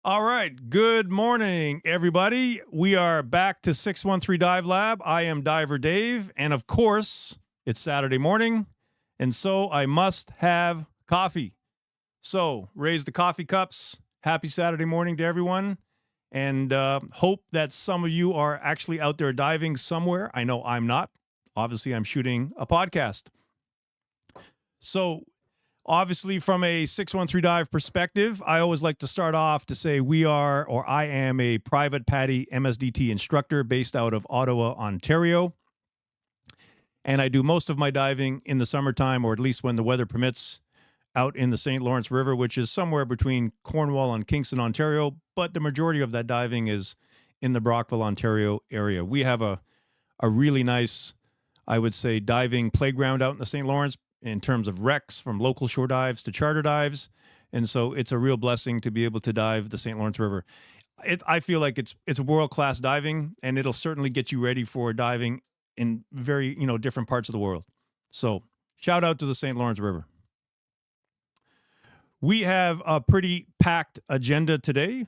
All right. Good morning, everybody. We are back to 613 Dive Lab. I am Diver Dave. And of course, it's Saturday morning. And so I must have coffee. So raise the coffee cups. Happy Saturday morning to everyone. And hope that some of you are actually out there diving somewhere. I know I'm not. Obviously, I'm shooting a podcast. So obviously, from a 613 Dive perspective, I always like to start off to say I am a private PADI MSDT instructor based out of Ottawa, Ontario. And I do most of my diving in the summertime, or at least when the weather permits, out in the St. Lawrence River, which is somewhere between Cornwall and Kingston, Ontario. But the majority of that diving is in the Brockville, Ontario area. We have a really nice, I would say, diving playground out in the St. Lawrence in terms of wrecks, from local shore dives to charter dives. And so it's a real blessing to be able to dive the St. Lawrence River. I feel like it's world-class diving, and it'll certainly get you ready for diving in very, different parts of the world. So shout out to the St. Lawrence River. We have a pretty packed agenda today,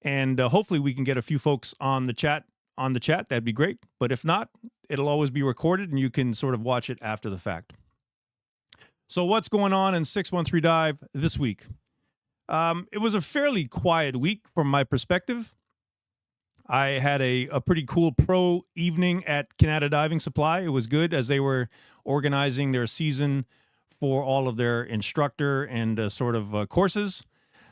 and hopefully we can get a few folks on the chat. That'd be great. But if not, it'll always be recorded, and you can sort of watch it after the fact. So what's going on in 613 Dive this week? It was a fairly quiet week from my perspective. I had a pretty cool pro evening at Canada Diving Supply. It was good as they were organizing their season for all of their instructor and courses.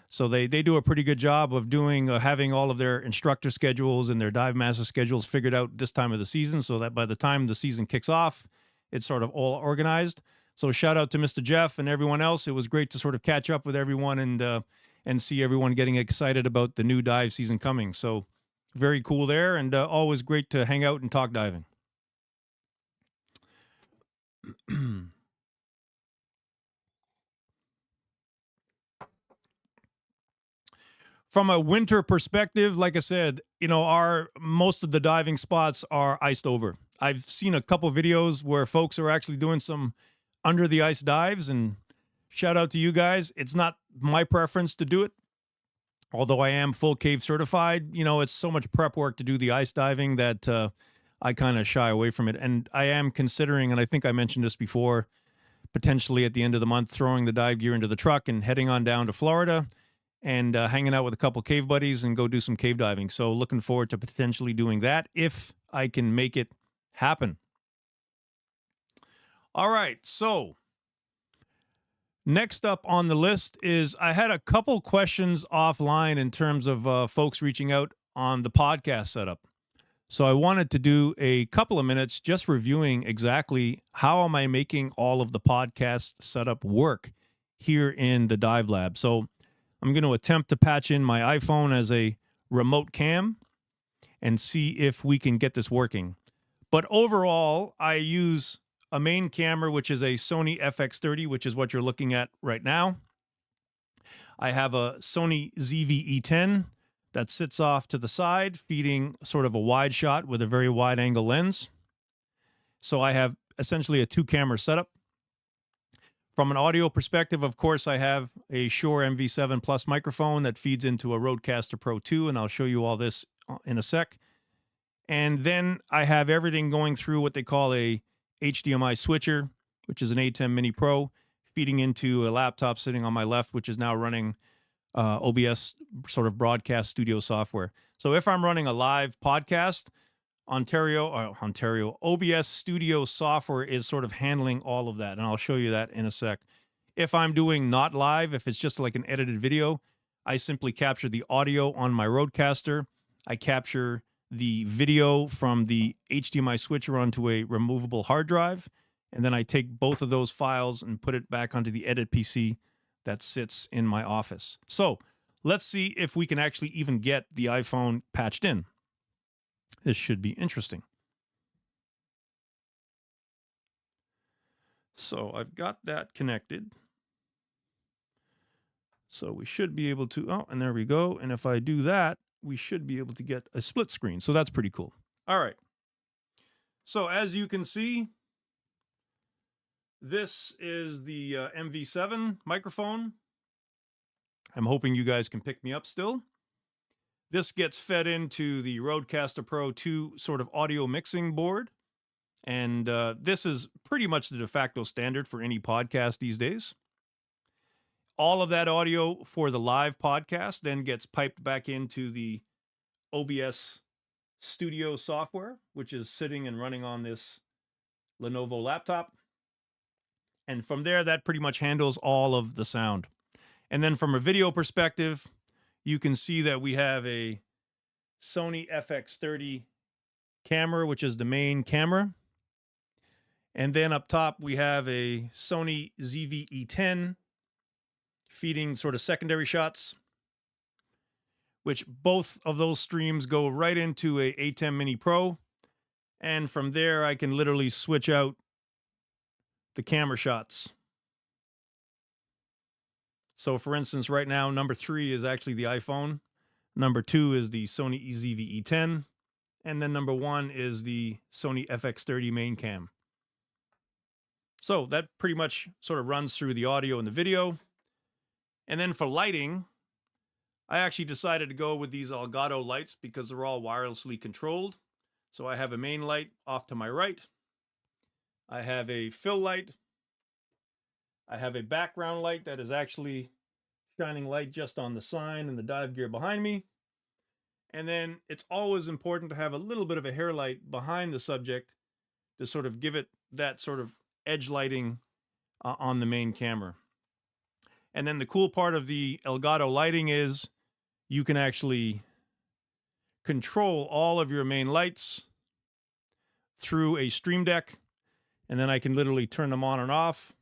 So they do a pretty good job of having all of their instructor schedules and their dive master schedules figured out this time of the season, so that by the time the season kicks off, it's sort of all organized. So shout out to Mr. Jeff and everyone else. It was great to sort of catch up with everyone and see everyone getting excited about the new dive season coming. So very cool there, and always great to hang out and talk diving. From a winter perspective, like I said, most of the diving spots are iced over. I've seen a couple videos where folks are actually doing some under the ice dives, and shout out to you guys. It's not my preference to do it, although I am full cave certified. It's so much prep work to do the ice diving that I kind of shy away from it. And I am considering, and I think I mentioned this before, potentially at the end of the month, throwing the dive gear into the truck and heading on down to Florida and hanging out with a couple cave buddies and go do some cave diving. So looking forward to potentially doing that if I can make it happen. All right, so next up on the list is I had a couple questions offline in terms of folks reaching out on the podcast setup. So I wanted to do a couple of minutes just reviewing exactly how am I making all of the podcast setup work here in the Dive Lab. So I'm going to attempt to patch in my iPhone as a remote cam and see if we can get this working. But overall, I use a main camera, which is a Sony FX30, which is what you're looking at right now. I have a Sony ZV-E10 that sits off to the side, feeding sort of a wide shot with a very wide angle lens. So I have essentially a 2-camera setup. From an audio perspective, of course, I have a Shure MV7 Plus microphone that feeds into a Rodecaster Pro 2, and I'll show you all this in a sec. And then I have everything going through what they call a HDMI switcher, which is an A10 Mini Pro, feeding into a laptop sitting on my left, which is now running OBS sort of broadcast studio software. So if I'm running a live podcast, OBS studio software is sort of handling all of that, and I'll show you that in a sec. If I'm doing not live, if it's just like an edited video, I simply capture the audio on my Rodecaster. I capture the video from the HDMI switcher onto a removable hard drive, and then I take both of those files and put it back onto the edit PC that sits in my office. So let's see if we can actually even get the iPhone patched in. This should be interesting. So I've got that connected. So we should be able to, oh, and there we go. And if I do that, we should be able to get a split screen. So that's pretty cool. All right. So as you can see, this is the MV7 microphone. I'm hoping you guys can pick me up still. This gets fed into the Rodecaster Pro 2 sort of audio mixing board. And this is pretty much the de facto standard for any podcast these days. All of that audio for the live podcast then gets piped back into the OBS Studio software, which is sitting and running on this Lenovo laptop. And from there, that pretty much handles all of the sound. And then from a video perspective, you can see that we have a Sony FX30 camera, which is the main camera. And then up top, we have a Sony ZV-E10 feeding sort of secondary shots, which both of those streams go right into a ATEM Mini Pro. And from there, I can literally switch out the camera shots. So for instance, right now, number 3 is actually the iPhone. Number 2 is the Sony ZV-E10. And then number 1 is the Sony FX30 main cam. So that pretty much sort of runs through the audio and the video. And then for lighting, I actually decided to go with these Elgato lights because they're all wirelessly controlled. So I have a main light off to my right. I have a fill light. I have a background light that is actually shining light just on the sign and the dive gear behind me. And then it's always important to have a little bit of a hair light behind the subject to sort of give it that sort of edge lighting on the main camera. And then the cool part of the Elgato lighting is you can actually control all of your main lights through a Stream Deck. And then I can literally turn them on and off.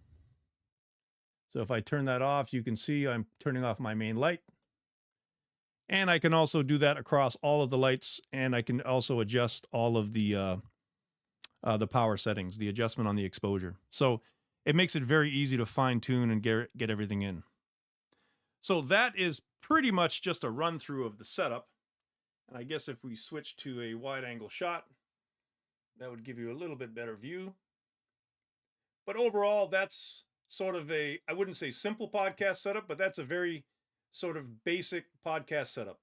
So if I turn that off, you can see I'm turning off my main light. And I can also do that across all of the lights. And I can also adjust all of the power settings, the adjustment on the exposure. So it makes it very easy to fine tune and get everything in. So that is pretty much just a run through of the setup. And I guess if we switch to a wide angle shot, that would give you a little bit better view. But overall, that's sort of a, I wouldn't say simple podcast setup, but that's a very sort of basic podcast setup.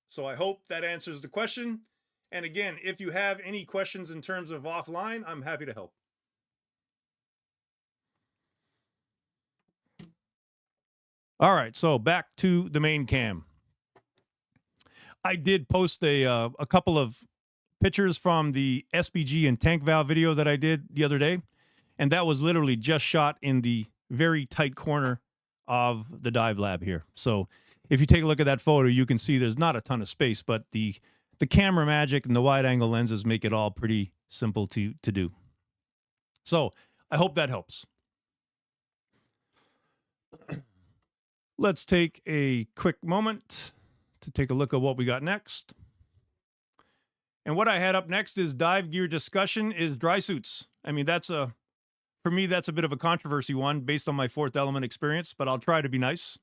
So I hope that answers the question. And again, if you have any questions in terms of offline, I'm happy to help. All right, so back to the main cam. I did post a couple of pictures from the SPG and tank valve video that I did the other day, and that was literally just shot in the very tight corner of the dive lab here. So if you take a look at that photo, you can see there's not a ton of space, but the camera magic and the wide angle lenses make it all pretty simple to do. So I hope that helps. Let's take a quick moment to take a look at what we got next. And what I had up next is dive gear discussion is dry suits. I mean, for me, that's a bit of a controversy one based on my fourth element experience, but I'll try to be nice.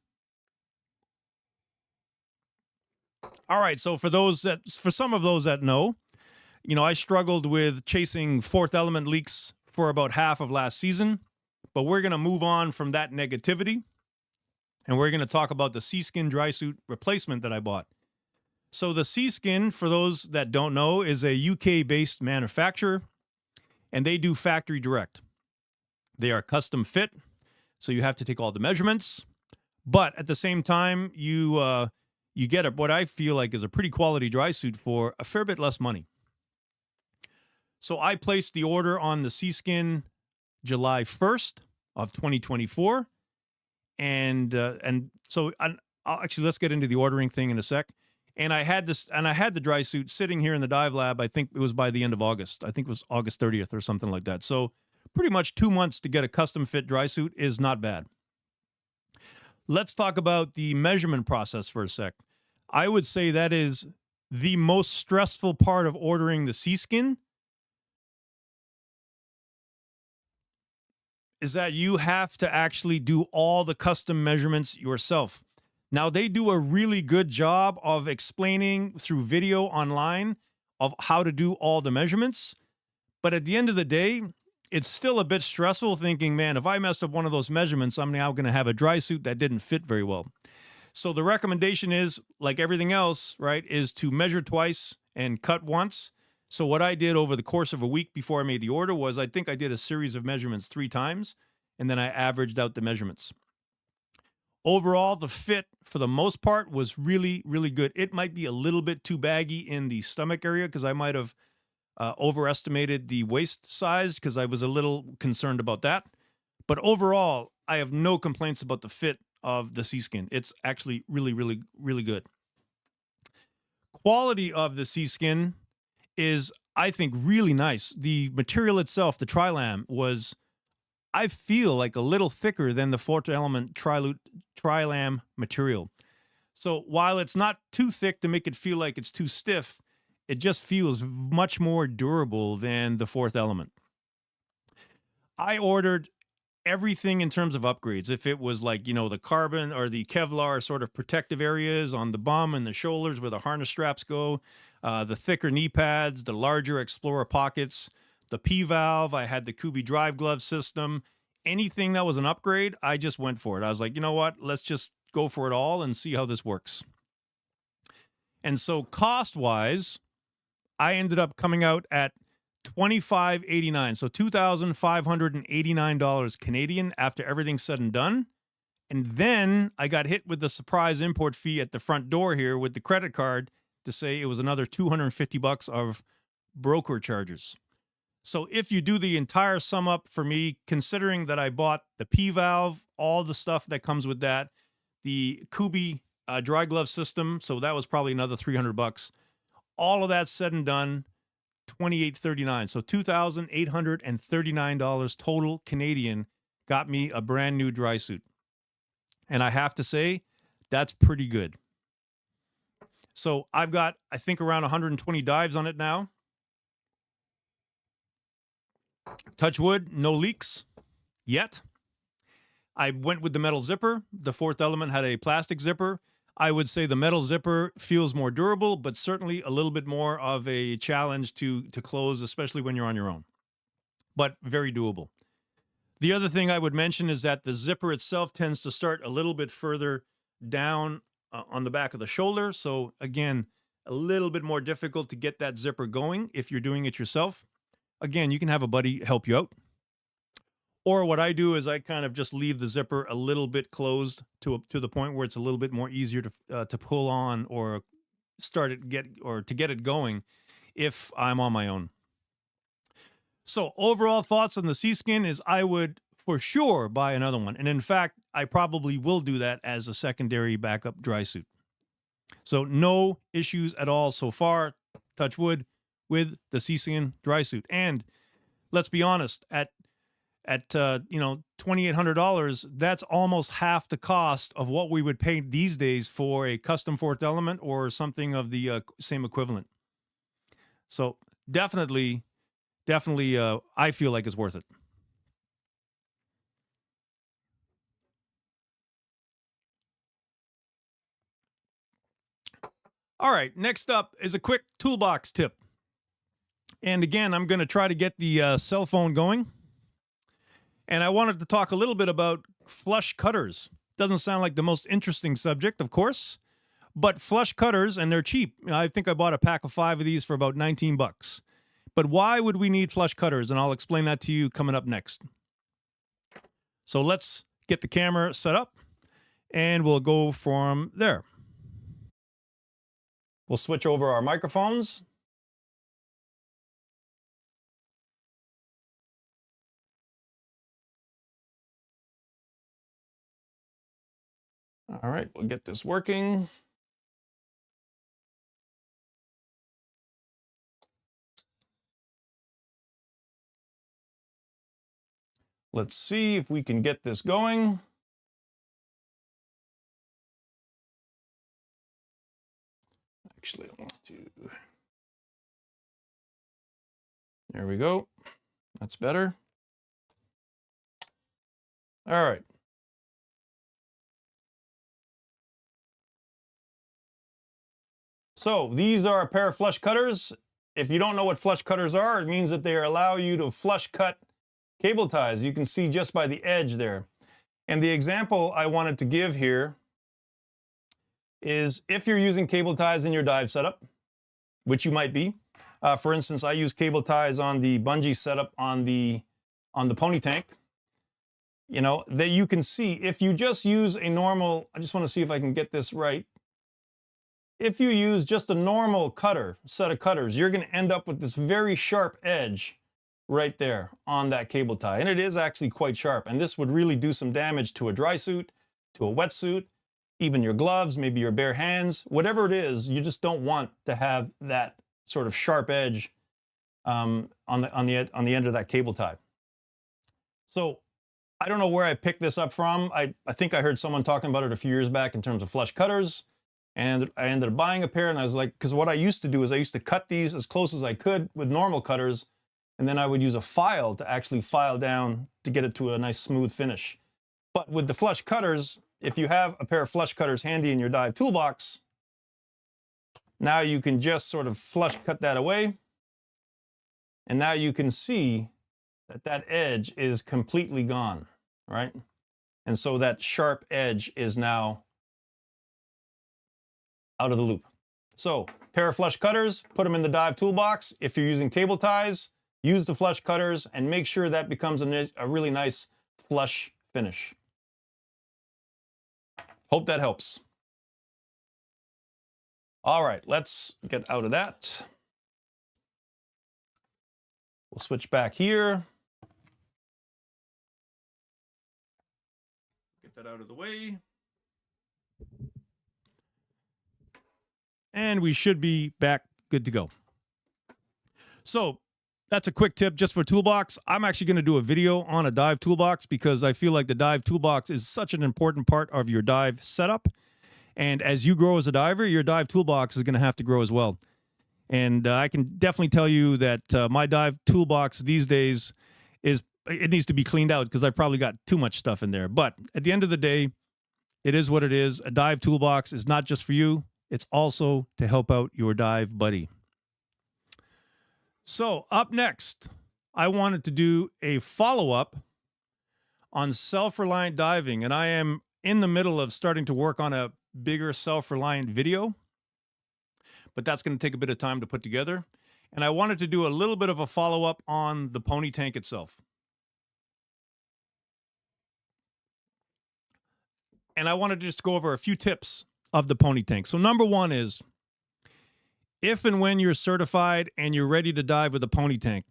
All right, so for some of those that know, I struggled with chasing fourth element leaks for about half of last season, but we're going to move on from that negativity. And we're going to talk about the Seaskin Drysuit replacement that I bought. So the Seaskin, for those that don't know, is a UK-based manufacturer, and they do factory direct. They are custom fit, so you have to take all the measurements. But at the same time, you get what I feel like is a pretty quality dry suit for a fair bit less money. So I placed the order on the Seaskin July 1st of 2024. And so actually, let's get into the ordering thing in a sec. And I had the dry suit sitting here in the dive lab. I think it was by the end of August. I think it was August 30th or something like that. So pretty much 2 months to get a custom fit dry suit is not bad. Let's talk about the measurement process for a sec. I would say that is the most stressful part of ordering the Seaskin. Is that you have to actually do all the custom measurements yourself. Now, they do a really good job of explaining through video online of how to do all the measurements. But at the end of the day, it's still a bit stressful thinking, man, if I mess up one of those measurements, I'm now going to have a dry suit that didn't fit very well. So the recommendation is, like everything else, right, is to measure twice and cut once. So what I did over the course of a week before I made the order was I think I did a series of measurements 3 times, and then I averaged out the measurements. Overall, the fit for the most part was really, really good. It might be a little bit too baggy in the stomach area because I might have overestimated the waist size because I was a little concerned about that. But overall, I have no complaints about the fit of the Seaskin. It's actually really, really, really good. Quality of the Seaskin is, I think, really nice. The material itself, the Trilam, was, I feel like, a little thicker than the Fourth Element Trilam material. So while it's not too thick to make it feel like it's too stiff, it just feels much more durable than the Fourth Element. I ordered everything in terms of upgrades. If it was like, the carbon or the Kevlar sort of protective areas on the bum and the shoulders where the harness straps go, the thicker knee pads, the larger Explorer pockets, the P-valve, I had the Scuba drive glove system, anything that was an upgrade, I just went for it. I was like, you know what, let's just go for it all and see how this works. And so cost-wise, I ended up coming out at $25.89, so $2,589 Canadian after everything's said and done. And then I got hit with the surprise import fee at the front door here with the credit card to say it was another $250 of broker charges. So if you do the entire sum up for me, considering that I bought the P-valve, all the stuff that comes with that, the Scuba dry glove system, so that was probably another $300. All of that said and done, $28.39. So $2,839 total Canadian got me a brand new dry suit. And I have to say, that's pretty good. So I've got, I think, around 120 dives on it now. Touch wood, no leaks yet. I went with the metal zipper. The Fourth Element had a plastic zipper. I would say the metal zipper feels more durable, but certainly a little bit more of a challenge to close, especially when you're on your own. But very doable. The other thing I would mention is that the zipper itself tends to start a little bit further down on the back of the shoulder. So again, a little bit more difficult to get that zipper going if you're doing it yourself. Again, you can have a buddy help you out. Or what I do is I kind of just leave the zipper a little bit closed to the point where it's a little bit more easier to pull on or to get it going if I'm on my own. So overall thoughts on the Seaskin is I would for sure buy another one. And in fact, I probably will do that as a secondary backup dry suit. So no issues at all so far, touch wood, with the Seaskin dry suit. And let's be honest, at $2,800, that's almost half the cost of what we would pay these days for a custom Fourth Element or something of the same equivalent. So definitely, I feel like it's worth it. All right, next up is a quick toolbox tip. And again, I'm going to try to get the cell phone going. And I wanted to talk a little bit about flush cutters. Doesn't sound like the most interesting subject, of course, but flush cutters, and they're cheap. I think I bought a pack of 5 of these for about $19. But why would we need flush cutters? And I'll explain that to you coming up next. So let's get the camera set up, and we'll go from there. We'll switch over our microphones. All right, we'll get this working. Let's see if we can get this going. Actually, I want to. There we go. That's better. All right. So these are a pair of flush cutters. If you don't know what flush cutters are, it means that they allow you to flush cut cable ties. You can see just by the edge there. And the example I wanted to give here is if you're using cable ties in your dive setup, which you might be. For instance, I use cable ties on the bungee setup on the pony tank. You know, that you can see if you just use a normal, I just want to see if I can get this right. If you use just a normal set of cutters, you're going to end up with this very sharp edge right there on that cable tie. And it is actually quite sharp. And this would really do some damage to a dry suit, to a wetsuit, even your gloves, maybe your bare hands, whatever it is. You just don't want to have that sort of sharp edge on the end of that cable tie. So I don't know where I picked this up from. I think I heard someone talking about it a few years back in terms of flush cutters. And I ended up buying a pair, and I was like, because what I used to do is I used to cut these as close as I could with normal cutters, and then I would use a file to actually file down to get it to a nice smooth finish. But with the flush cutters, if you have a pair of flush cutters handy in your dive toolbox, now you can just sort of flush cut that away. And now you can see that that edge is completely gone, right? And so that sharp edge is now out of the loop. So pair of flush cutters, put them in the dive toolbox. If you're using cable ties, use the flush cutters and make sure that becomes a really nice flush finish. Hope that helps. All right, let's get out of that. We'll switch back here. Get that out of the way. And we should be back good to go. So that's a quick tip just for toolbox. I'm actually going to do a video on a dive toolbox because I feel like the dive toolbox is such an important part of your dive setup. And as you grow as a diver, your dive toolbox is going to have to grow as well. And I can definitely tell you that my dive toolbox these days it needs to be cleaned out because I've probably got too much stuff in there. But at the end of the day, it is what it is. A dive toolbox is not just for you. It's also to help out your dive buddy. So up next, I wanted to do a follow-up on self-reliant diving. And I am in the middle of starting to work on a bigger self-reliant video. But that's going to take a bit of time to put together. And I wanted to do a little bit of a follow-up on the pony tank itself. And I wanted to just go over a few tips of the pony tank. So number one is, if and when you're certified and you're ready to dive with a pony tank,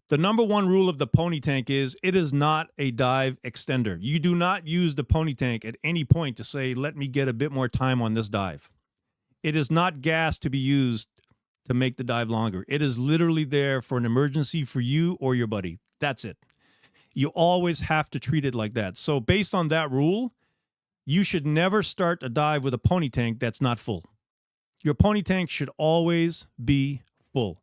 the number one rule of the pony tank is it is not a dive extender. You do not use the pony tank at any point to say, let me get a bit more time on this dive. It is not gas to be used to make the dive longer. It is literally there for an emergency for you or your buddy. That's it. You always have to treat it like that. So based on that rule, you should never start a dive with a pony tank that's not full. Your pony tank should always be full.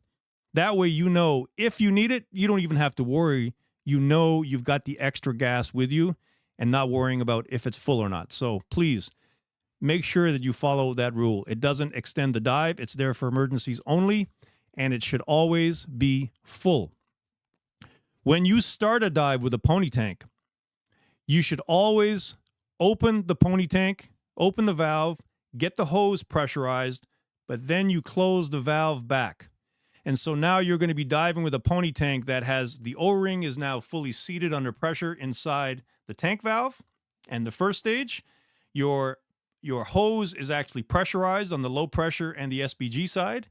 That way, you know, if you need it, you don't even have to worry. You know you've got the extra gas with you and not worrying about if it's full or not. So please make sure that you follow that rule. It doesn't extend the dive. It's there for emergencies only, and it should always be full. When you start a dive with a pony tank, you should always open the pony tank, open the valve, get the hose pressurized, but then you close the valve back. And so now you're going to be diving with a pony tank that has the O-ring is now fully seated under pressure inside the tank valve. And the first stage, your hose is actually pressurized on the low pressure and the SPG side.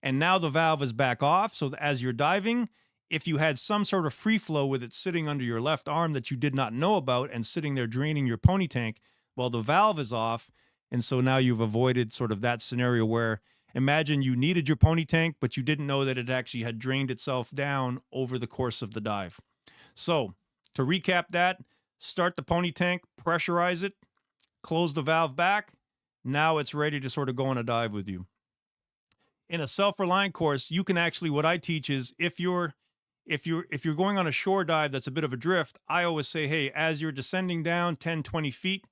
And now the valve is back off. So as you're diving, if you had some sort of free flow with it sitting under your left arm that you did not know about and sitting there draining your pony tank, well, the valve is off. And so now you've avoided sort of that scenario where imagine you needed your pony tank, but you didn't know that it actually had drained itself down over the course of the dive. So to recap that, start the pony tank, pressurize it, close the valve back. Now it's ready to sort of go on a dive with you. In a self-reliant course, you can actually, what I teach is if you're going on a shore dive that's a bit of a drift, I always say, hey, as you're descending down 10, 20 feet,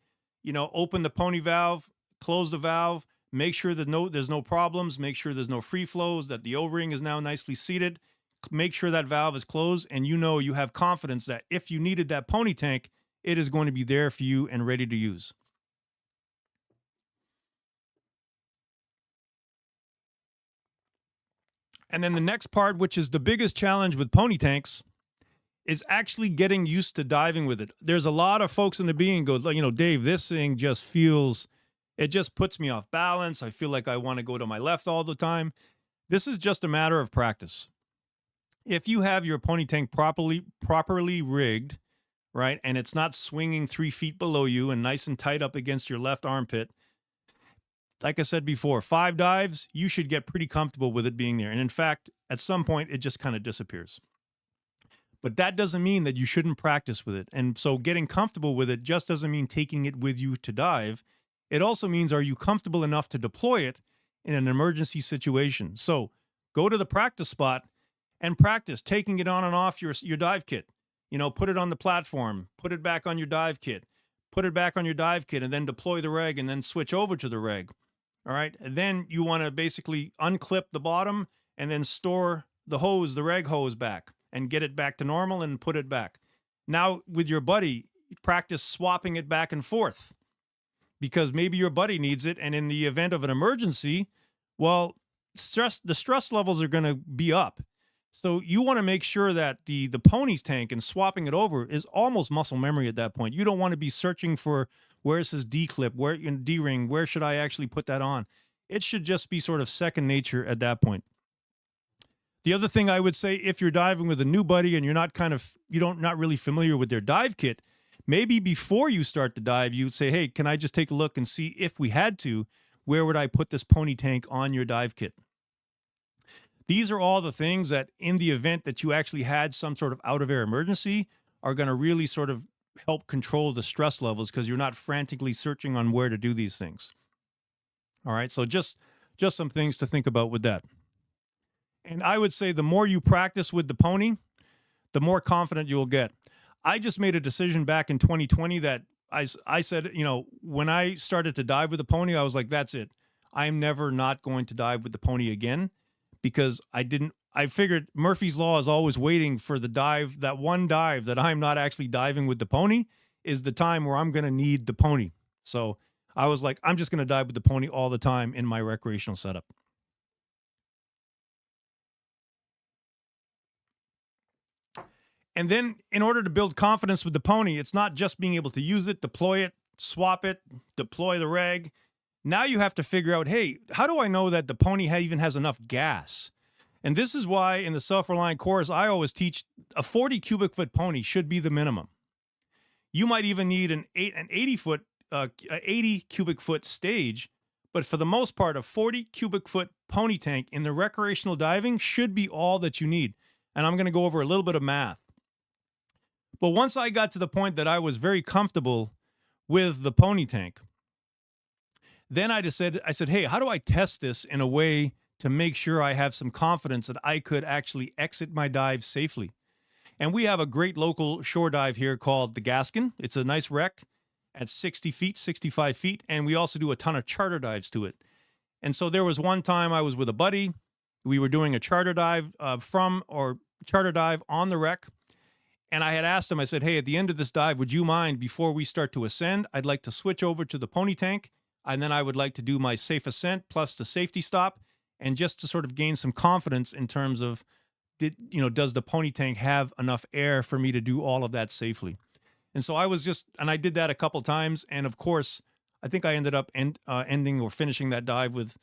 open the pony valve, close the valve, make sure that there's no problems, make sure there's no free flows, that the O-ring is now nicely seated, make sure that valve is closed, and you have confidence that if you needed that pony tank, it is going to be there for you and ready to use. And then the next part, which is the biggest challenge with pony tanks, is actually getting used to diving with it. There's a lot of folks in the beginning go, Dave, this thing just feels, it just puts me off balance. I feel like I want to go to my left all the time. This is just a matter of practice. If you have your pony tank properly rigged, right, and it's not swinging 3 feet below you and nice and tight up against your left armpit, like I said before, 5 dives, you should get pretty comfortable with it being there. And in fact, at some point, it just kind of disappears. But that doesn't mean that you shouldn't practice with it. And so getting comfortable with it just doesn't mean taking it with you to dive. It also means, are you comfortable enough to deploy it in an emergency situation? So go to the practice spot and practice taking it on and off your dive kit. Put it on the platform, put it back on your dive kit, put it back on your dive kit, and then deploy the reg and then switch over to the reg. All right. And then you want to basically unclip the bottom and then store the hose, the reg hose back, and get it back to normal and put it back. Now with your buddy, practice swapping it back and forth, because maybe your buddy needs it. And in the event of an emergency, well, the stress levels are going to be up. So you want to make sure that the pony's tank and swapping it over is almost muscle memory at that point. You don't want to be searching for, where's his D clip, where in D ring, where should I actually put that on? It should just be sort of second nature at that point. The other thing I would say, if you're diving with a new buddy and you're not really familiar with their dive kit, maybe before you start the dive, you'd say, hey, can I just take a look and see, if we had to, where would I put this pony tank on your dive kit? These are all the things that, in the event that you actually had some sort of out-of-air emergency, are going to really sort of help control the stress levels, because you're not frantically searching on where to do these things. All right, so just some things to think about with that. And I would say the more you practice with the pony, the more confident you will get. I just made a decision back in 2020 that I said, when I started to dive with the pony, I was like, that's it. I'm never not going to dive with the pony again, because I figured Murphy's Law is always waiting for the dive, that one dive that I'm not actually diving with the pony is the time where I'm going to need the pony. So I was like, I'm just going to dive with the pony all the time in my recreational setup. And then in order to build confidence with the pony, it's not just being able to use it, deploy it, swap it, deploy the reg. Now you have to figure out, hey, how do I know that the pony even has enough gas? And this is why in the Self-Reliant course, I always teach a 40 cubic foot pony should be the minimum. You might even need an 80 cubic foot stage, but for the most part, a 40 cubic foot pony tank in the recreational diving should be all that you need. And I'm going to go over a little bit of math. But once I got to the point that I was very comfortable with the pony tank, then I said, hey, how do I test this in a way to make sure I have some confidence that I could actually exit my dive safely? And we have a great local shore dive here called the Gaskin. It's a nice wreck at 60 feet, 65 feet. And we also do a ton of charter dives to it. And so there was one time I was with a buddy. We were doing a charter dive charter dive on the wreck. And I had asked him, I said, hey, at the end of this dive, would you mind, before we start to ascend, I'd like to switch over to the pony tank, and then I would like to do my safe ascent plus the safety stop, and just to sort of gain some confidence in terms of, does the pony tank have enough air for me to do all of that safely? And so I did that a couple times. And of course, I think I ended up ending or finishing that dive with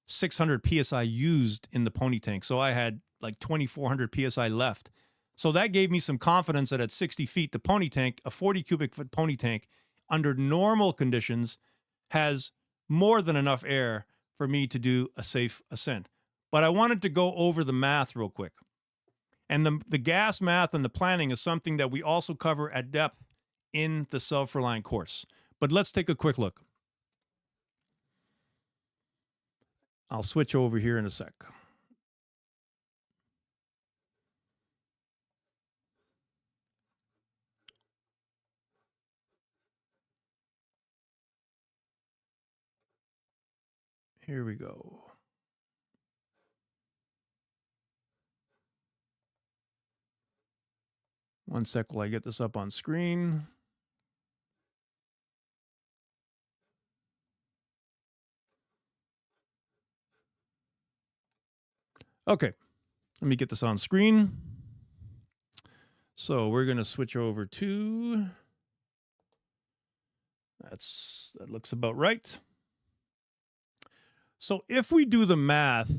600 PSI used in the pony tank. So I had like 2,400 PSI left. So that gave me some confidence that at 60 feet, the pony tank, a 40 cubic foot pony tank, under normal conditions, has more than enough air for me to do a safe ascent. But I wanted to go over the math real quick. And the gas math and the planning is something that we also cover at depth in the Self-Reliant course. But let's take a quick look. I'll switch over here in a sec. Here we go. One sec while I get this up on screen. Okay. Let me get this on screen. So we're going to switch over to, that looks about right. So if we do the math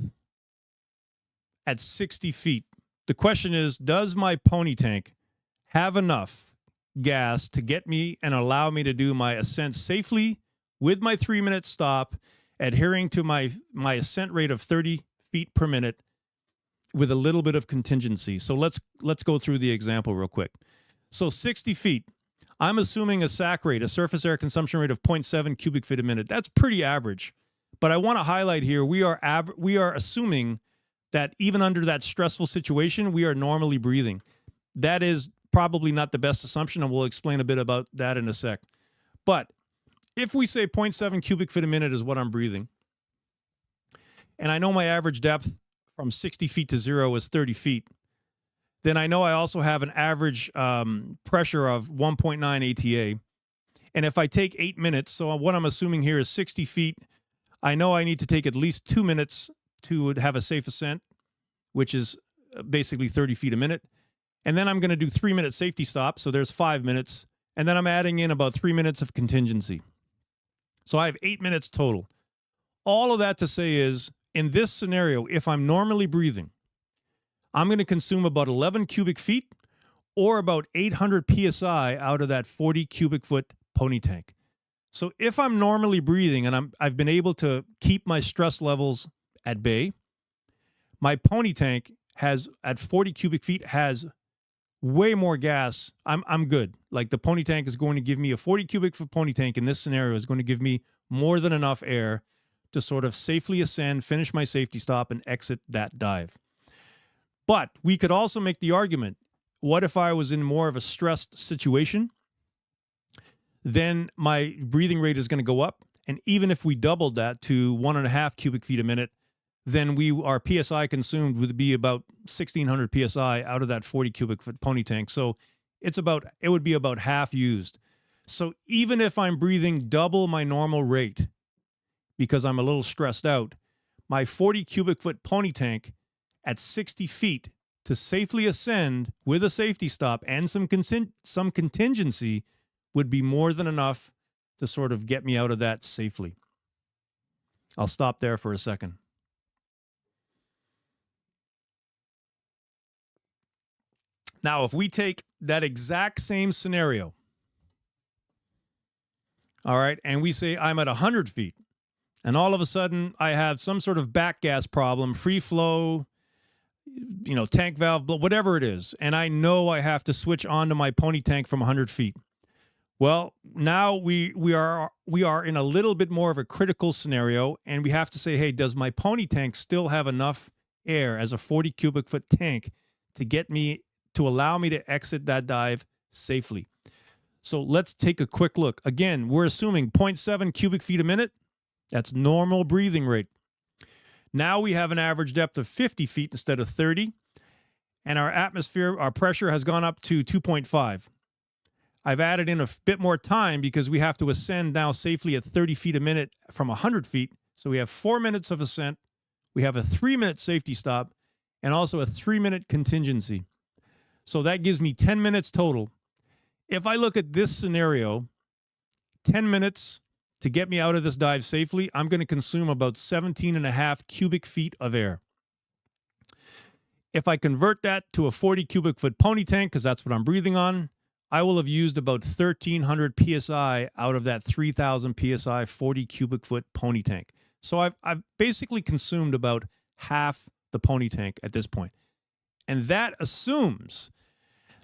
at 60 feet, the question is, does my pony tank have enough gas to get me and allow me to do my ascent safely with my 3-minute stop, adhering to my ascent rate of 30 feet per minute with a little bit of contingency? So let's go through the example real quick. So 60 feet, I'm assuming a SAC rate, a surface air consumption rate of 0.7 cubic feet a minute. That's pretty average. But I want to highlight here, we are assuming that even under that stressful situation, we are normally breathing. That is probably not the best assumption, and we'll explain a bit about that in a sec. But if we say 0.7 cubic feet a minute is what I'm breathing, and I know my average depth from 60 feet to 0 is 30 feet, then I know I also have an average pressure of 1.9 ATA. And if I take 8 minutes, so what I'm assuming here is 60 feet, I know I need to take at least 2 minutes to have a safe ascent, which is basically 30 feet a minute. And then I'm going to do 3-minute safety stop, so there's 5 minutes. And then I'm adding in about 3 minutes of contingency. So I have 8 minutes total. All of that to say is, in this scenario, if I'm normally breathing, I'm going to consume about 11 cubic feet or about 800 PSI out of that 40 cubic foot pony tank. So if I'm normally breathing and I've been able to keep my stress levels at bay, my pony tank has, at 40 cubic feet, has way more gas. I'm good. Like, the pony tank is going to give me, a 40 cubic foot pony tank in this scenario is going to give me more than enough air to sort of safely ascend, finish my safety stop, and exit that dive. But we could also make the argument, what if I was in more of a stressed situation? Then my breathing rate is going to go up. And even if we doubled that to 1.5 cubic feet a minute, then our PSI consumed would be about 1,600 PSI out of that 40 cubic foot pony tank. So it would be about half used. So even if I'm breathing double my normal rate because I'm a little stressed out, my 40 cubic foot pony tank at 60 feet to safely ascend with a safety stop and some contingency would be more than enough to sort of get me out of that safely. I'll stop there for a second. Now, if we take that exact same scenario, all right, and we say I'm at 100 feet, and all of a sudden I have some sort of backgas problem, free flow, tank valve, whatever it is, and I know I have to switch onto my pony tank from 100 feet. Well, now we are in a little bit more of a critical scenario, and we have to say, hey, does my pony tank still have enough air as a 40 cubic foot tank to allow me to exit that dive safely? So let's take a quick look. Again, we're assuming 0.7 cubic feet a minute. That's normal breathing rate. Now we have an average depth of 50 feet instead of 30, and our pressure has gone up to 2.5. I've added in a bit more time because we have to ascend now safely at 30 feet a minute from 100 feet. So we have 4 minutes of ascent. We have a 3-minute safety stop and also a 3-minute contingency. So that gives me 10 minutes total. If I look at this scenario, 10 minutes to get me out of this dive safely, I'm going to consume about 17.5 cubic feet of air. If I convert that to a 40 cubic foot pony tank, because that's what I'm breathing on, I will have used about 1,300 PSI out of that 3,000 PSI 40 cubic foot pony tank. So I've basically consumed about half the pony tank at this point. And that assumes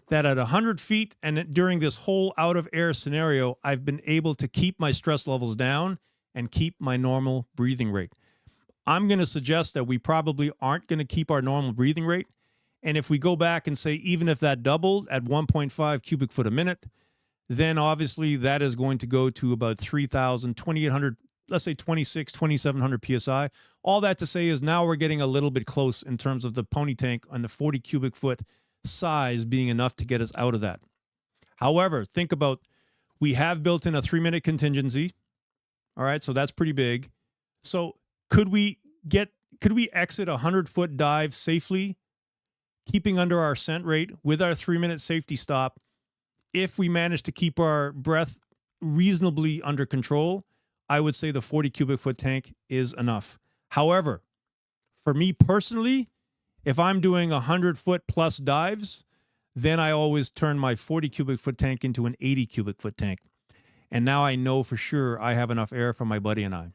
that at 100 feet and during this whole out of air scenario, I've been able to keep my stress levels down and keep my normal breathing rate. I'm going to suggest that we probably aren't going to keep our normal breathing rate. And if we go back and say, even if that doubled at 1.5 cubic foot a minute, then obviously that is going to go to about 3,000, 2,800, let's say 2,700 PSI. All that to say is now we're getting a little bit close in terms of the pony tank and the 40 cubic foot size being enough to get us out of that. However, think about, we have built in a 3-minute contingency. All right, so that's pretty big. So could we exit a 100-foot dive safely keeping under our scent rate with our 3-minute safety stop, if we manage to keep our breath reasonably under control, I would say the 40 cubic foot tank is enough. However, for me personally, if I'm doing 100-foot plus dives, then I always turn my 40 cubic foot tank into an 80 cubic foot tank. And now I know for sure I have enough air for my buddy and I.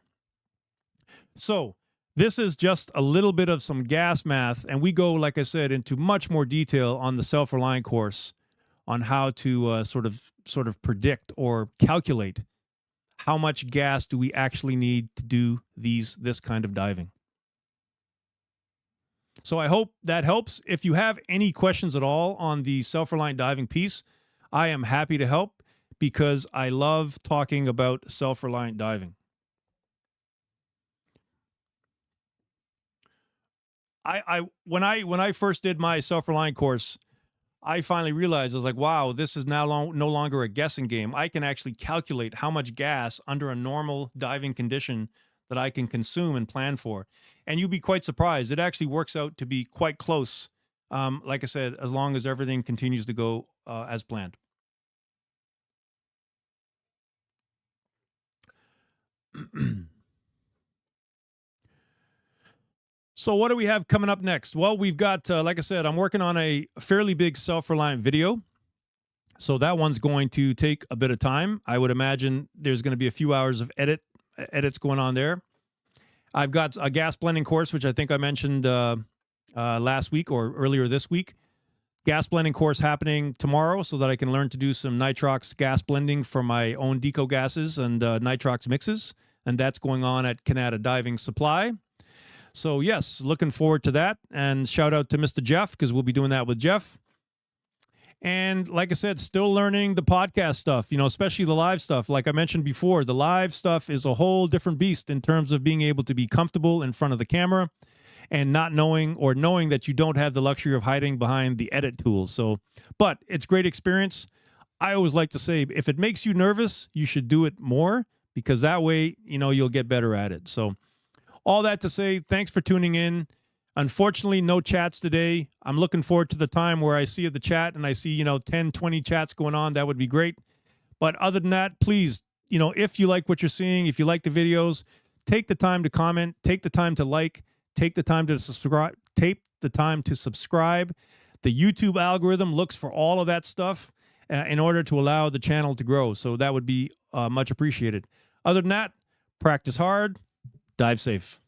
So this is just a little bit of some gas math, and we go, like I said, into much more detail on the Self-Reliant course on how to sort of predict or calculate how much gas do we actually need to do this kind of diving. So I hope that helps. If you have any questions at all on the Self-Reliant diving piece, I am happy to help because I love talking about self-reliant diving. When I first did my Self-Reliant course, I finally realized, I was like, wow, this is now no longer a guessing game. I can actually calculate how much gas under a normal diving condition that I can consume and plan for. And you'd be quite surprised. It actually works out to be quite close. Like I said, as long as everything continues to go as planned. So what do we have coming up next? Well, we've got, like I said, I'm working on a fairly big Self-Reliant video. So that one's going to take a bit of time. I would imagine there's going to be a few hours of edits going on there. I've got a gas blending course, which I think I mentioned last week or earlier this week. Gas blending course happening tomorrow so that I can learn to do some nitrox gas blending for my own deco gases and nitrox mixes. And that's going on at Canada Diving Supply. So yes, looking forward to that. And shout out to Mr. Jeff, because we'll be doing that with Jeff. And like I said, still learning the podcast stuff, especially the live stuff. Like I mentioned before, the live stuff is a whole different beast in terms of being able to be comfortable in front of the camera and not knowing that you don't have the luxury of hiding behind the edit tools. So, but it's great experience. I always like to say, if it makes you nervous, you should do it more, because that way, you'll get better at it. So all that to say, thanks for tuning in. Unfortunately, no chats today. I'm looking forward to the time where I see the chat and I see, 10, 20 chats going on. That would be great. But other than that, please, if you like what you're seeing, if you like the videos, take the time to comment, take the time to like, take the time to subscribe, The YouTube algorithm looks for all of that stuff in order to allow the channel to grow. So that would be much appreciated. Other than that, practice hard, dive safe.